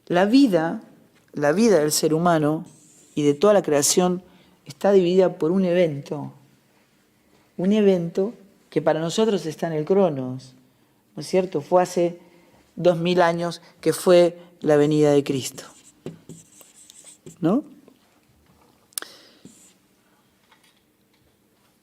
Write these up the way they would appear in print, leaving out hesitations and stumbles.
La vida del ser humano y de toda la creación está dividida por un evento que para nosotros está en el Cronos, ¿no es cierto? Fue hace 2000 años que fue la venida de Cristo, ¿no?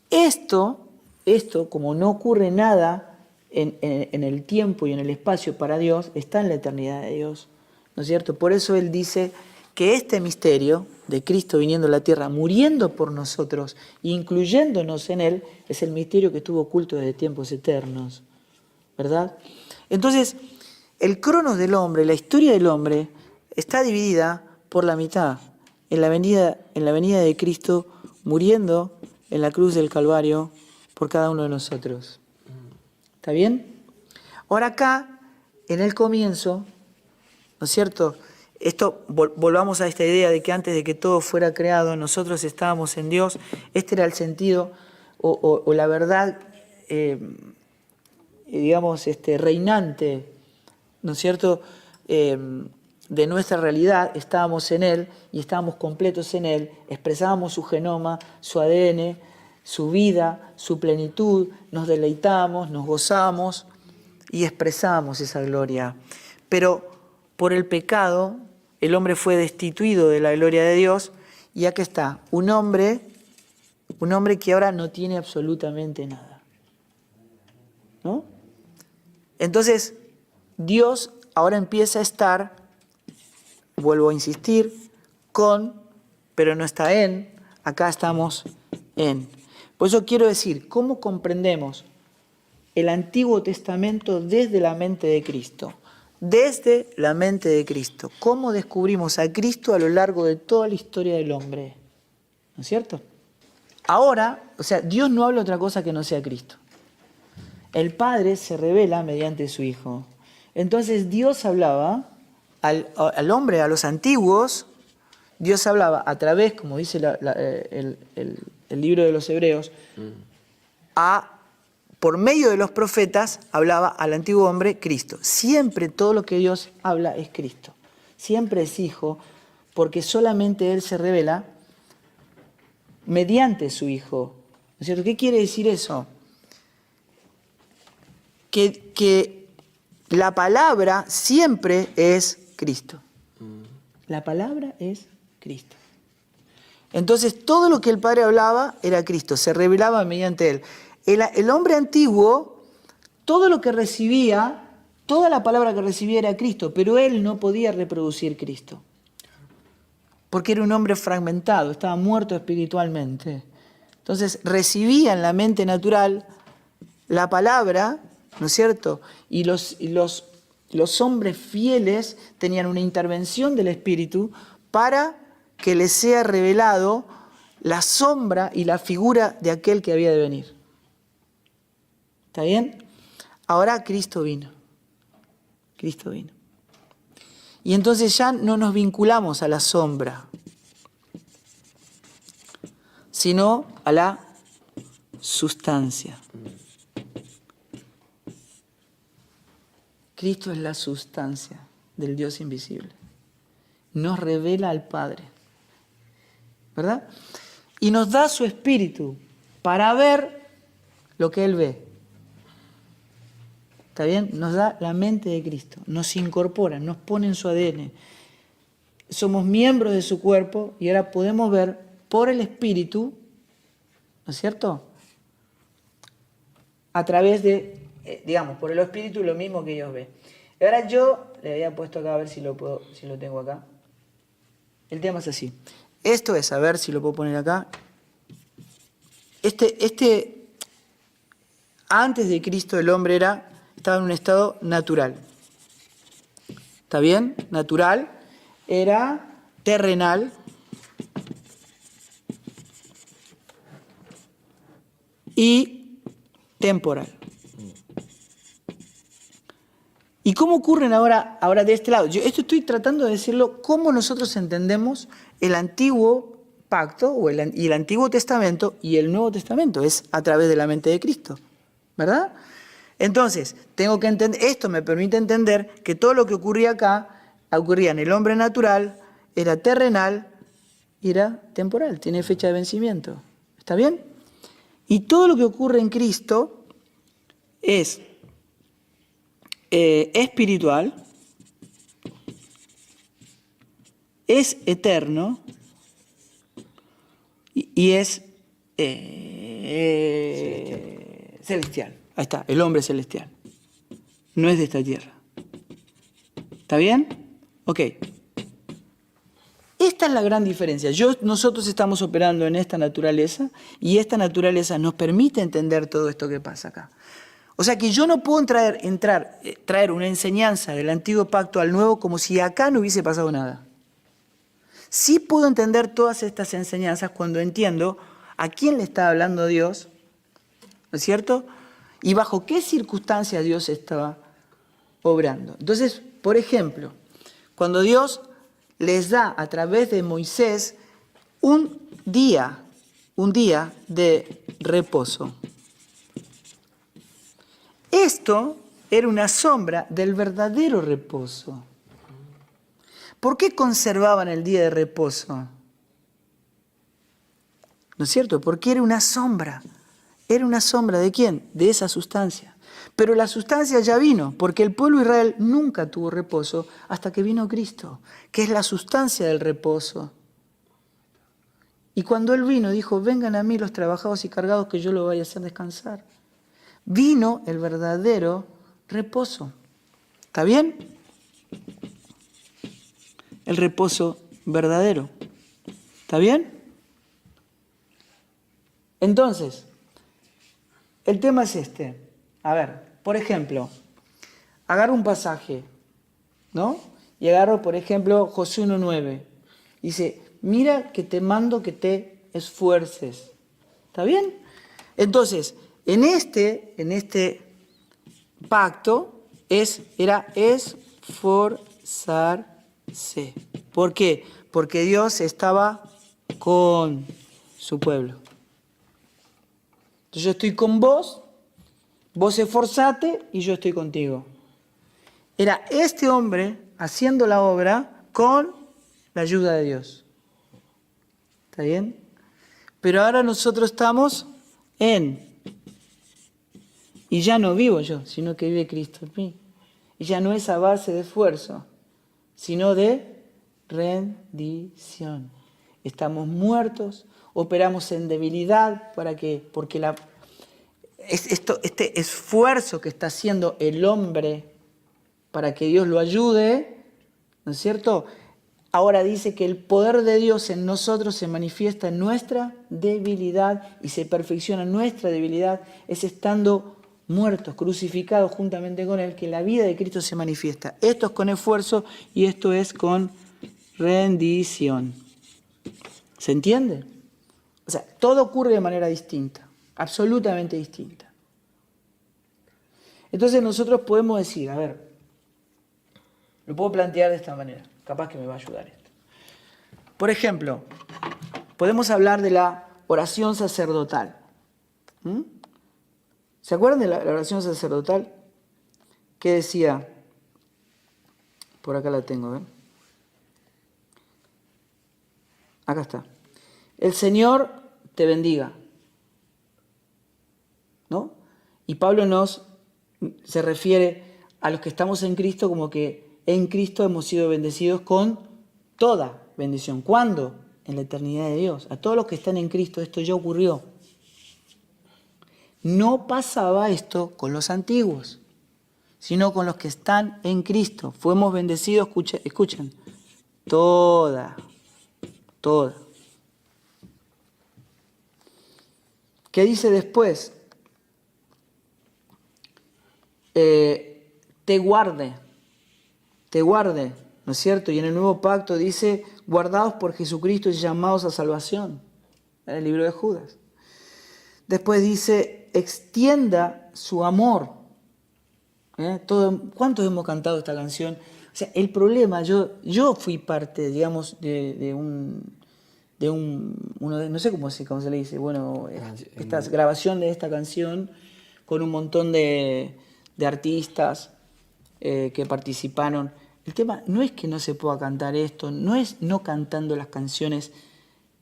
Esto, como no ocurre nada en el tiempo y en el espacio para Dios, está en la eternidad de Dios, ¿no es cierto? Por eso Él dice que este misterio de Cristo viniendo a la tierra, muriendo por nosotros, incluyéndonos en Él, es el misterio que estuvo oculto desde tiempos eternos, ¿verdad? Entonces, el cronos del hombre, la historia del hombre, está dividida por la mitad, en la venida de Cristo, muriendo en la cruz del Calvario por cada uno de nosotros. ¿Está bien? Ahora acá, en el comienzo, ¿no es cierto? Esto, volvamos a esta idea de que antes de que todo fuera creado, nosotros estábamos en Dios. Este era el sentido o la verdad, digamos, reinante, ¿no es cierto?, de nuestra realidad. Estábamos en Él y estábamos completos en Él, expresábamos su genoma, su ADN, su vida, su plenitud, nos deleitamos, nos gozamos y expresamos esa gloria. Pero por el pecado, el hombre fue destituido de la gloria de Dios y aquí está, un hombre que ahora no tiene absolutamente nada, ¿no? Entonces, Dios ahora empieza a estar, vuelvo a insistir, pero no está en, acá estamos en. Por eso quiero decir, ¿cómo comprendemos el Antiguo Testamento desde la mente de Cristo? Desde la mente de Cristo. ¿Cómo descubrimos a Cristo a lo largo de toda la historia del hombre? ¿No es cierto? Ahora, Dios no habla otra cosa que no sea Cristo. El Padre se revela mediante su Hijo. Entonces Dios hablaba al hombre, a los antiguos, Dios hablaba a través, como dice el libro de los Hebreos, por medio de los profetas hablaba al antiguo hombre Cristo. Siempre todo lo que Dios habla es Cristo. Siempre es Hijo, porque solamente Él se revela mediante su Hijo. ¿No es cierto? ¿Qué quiere decir eso? Que la palabra siempre es Cristo. La palabra es Cristo. Entonces todo lo que el Padre hablaba era Cristo, se revelaba mediante Él. El hombre antiguo, todo lo que recibía, toda la palabra que recibía era Cristo, pero él no podía reproducir Cristo. Porque era un hombre fragmentado, estaba muerto espiritualmente. Entonces recibía en la mente natural la palabra, ¿no es cierto? Y los hombres fieles tenían una intervención del Espíritu para que les sea revelado la sombra y la figura de aquel que había de venir. ¿Está bien? Ahora Cristo vino. Cristo vino. Y entonces ya no nos vinculamos a la sombra, sino a la sustancia. Cristo es la sustancia del Dios invisible. Nos revela al Padre, ¿verdad? Y nos da su espíritu para ver lo que Él ve. ¿Está bien? Nos da la mente de Cristo, nos incorpora, nos pone en su ADN. Somos miembros de su cuerpo y ahora podemos ver por el Espíritu, ¿no es cierto?, a través de, por el Espíritu lo mismo que ellos ven. Ahora yo le había puesto acá, a ver si lo tengo acá. El tema es así. Esto es, a ver si lo puedo poner acá. Antes de Cristo el hombre estaba en un estado natural. ¿Está bien? Natural. Era terrenal. Y temporal. ¿Y cómo ocurren ahora de este lado? Yo esto estoy tratando de decirlo cómo nosotros entendemos el antiguo pacto y el Antiguo Testamento y el Nuevo Testamento. Es a través de la mente de Cristo, ¿verdad? Entonces, tengo que entender, esto me permite entender que todo lo que ocurría acá ocurría en el hombre natural, era terrenal y era temporal, tiene fecha de vencimiento. ¿Está bien? Y todo lo que ocurre en Cristo es espiritual, es eterno y es celestial. Ahí está, el hombre celestial. No es de esta tierra. ¿Está bien? Ok. Esta es la gran diferencia. Nosotros estamos operando en esta naturaleza y esta naturaleza nos permite entender todo esto que pasa acá. O sea que yo no puedo traer una enseñanza del antiguo pacto al nuevo como si acá no hubiese pasado nada. Sí puedo entender todas estas enseñanzas cuando entiendo a quién le está hablando Dios, ¿no es cierto? Y bajo qué circunstancias Dios estaba obrando. Entonces, por ejemplo, cuando Dios les da a través de Moisés un día de reposo. Esto era una sombra del verdadero reposo. ¿Por qué conservaban el día de reposo? ¿No es cierto? Porque era una sombra. ¿Era una sombra de quién? De esa sustancia. Pero la sustancia ya vino, porque el pueblo de Israel nunca tuvo reposo hasta que vino Cristo, que es la sustancia del reposo. Y cuando Él vino, dijo, vengan a mí los trabajados y cargados que yo los voy a hacer descansar. Vino el verdadero reposo. ¿Está bien? El reposo verdadero. ¿Está bien? Entonces, el tema es este. A ver, por ejemplo, agarro un pasaje, ¿no? Y agarro, por ejemplo, Josué 1:9. Dice, mira que te mando que te esfuerces. ¿Está bien? Entonces, en este pacto era esforzarse. ¿Por qué? Porque Dios estaba con su pueblo. Entonces yo estoy con vos, vos esforzate y yo estoy contigo. Era este hombre haciendo la obra con la ayuda de Dios. ¿Está bien? Pero ahora nosotros estamos y ya no vivo yo, sino que vive Cristo en mí. Y ya no es a base de esfuerzo, sino de rendición. Estamos muertos, operamos en debilidad, porque este esfuerzo que está haciendo el hombre para que Dios lo ayude, ¿no es cierto? Ahora dice que el poder de Dios en nosotros se manifiesta en nuestra debilidad y se perfecciona en nuestra debilidad, es estando muertos, crucificados juntamente con Él, que la vida de Cristo se manifiesta. Esto es con esfuerzo y esto es con rendición. ¿Se entiende? O sea, todo ocurre de manera distinta, absolutamente distinta. Entonces nosotros podemos decir, a ver, lo puedo plantear de esta manera, capaz que me va a ayudar esto. Por ejemplo, podemos hablar de la oración sacerdotal. ¿Se acuerdan de la oración sacerdotal? ¿Qué decía? Por acá la tengo, ¿ven? Acá está. El Señor te bendiga. ¿No? Y Pablo se refiere a los que estamos en Cristo como que en Cristo hemos sido bendecidos con toda bendición. ¿Cuándo? En la eternidad de Dios. A todos los que están en Cristo esto ya ocurrió. No pasaba esto con los antiguos, sino con los que están en Cristo. Fuimos bendecidos, escuchen, toda. ¿Qué dice después? Te guarde, ¿no es cierto? Y en el nuevo pacto dice, guardados por Jesucristo y llamados a salvación, en el libro de Judas. Después dice, extienda su amor. ¿Cuántos hemos cantado esta canción? O sea, el problema, yo fui parte, digamos, no sé cómo se le dice, bueno, esta grabación de esta canción con un montón de artistas que participaron. El tema no es que no se pueda cantar esto, no es no cantando las canciones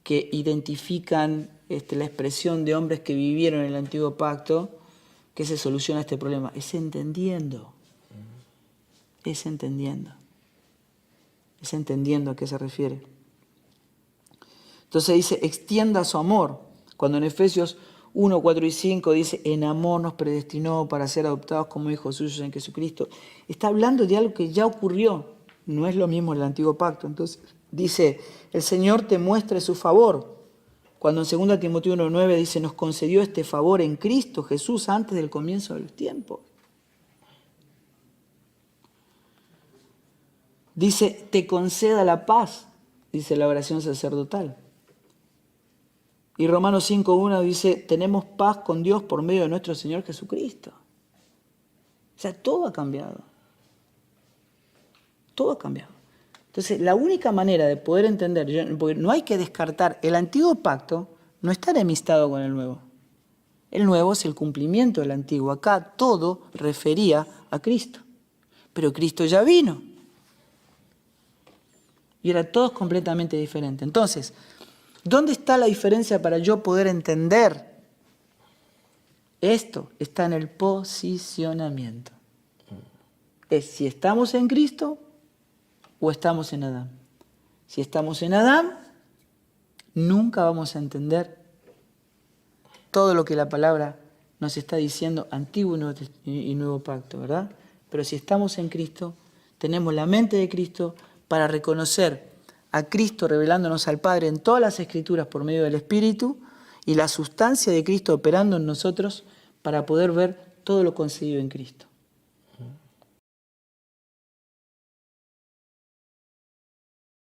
que identifican la expresión de hombres que vivieron en el antiguo pacto, que se soluciona este problema. Es entendiendo. Es entendiendo. Es entendiendo a qué se refiere. Entonces dice, extienda su amor. Cuando en Efesios 1, 4 y 5 dice, en amor nos predestinó para ser adoptados como hijos suyos en Jesucristo. Está hablando de algo que ya ocurrió. No es lo mismo en el antiguo pacto. Entonces dice, el Señor te muestre su favor. Cuando en 2 Timoteo 1, 9 dice, nos concedió este favor en Cristo Jesús antes del comienzo de los tiempos. Dice, te conceda la paz, dice la oración sacerdotal. Y Romanos 5.1 dice, tenemos paz con Dios por medio de nuestro Señor Jesucristo. O sea, todo ha cambiado. Todo ha cambiado. Entonces, la única manera de poder entender, porque no hay que descartar, el antiguo pacto no está enemistado con el nuevo. El nuevo es el cumplimiento del antiguo. Acá todo refería a Cristo. Pero Cristo ya vino. Y era todo completamente diferente. Entonces, ¿dónde está la diferencia para yo poder entender esto? Está en el posicionamiento. Es si estamos en Cristo o estamos en Adán. Si estamos en Adán, nunca vamos a entender todo lo que la palabra nos está diciendo, antiguo y nuevo pacto, ¿verdad? Pero si estamos en Cristo, tenemos la mente de Cristo para reconocer a Cristo revelándonos al Padre en todas las Escrituras por medio del Espíritu y la sustancia de Cristo operando en nosotros para poder ver todo lo concedido en Cristo.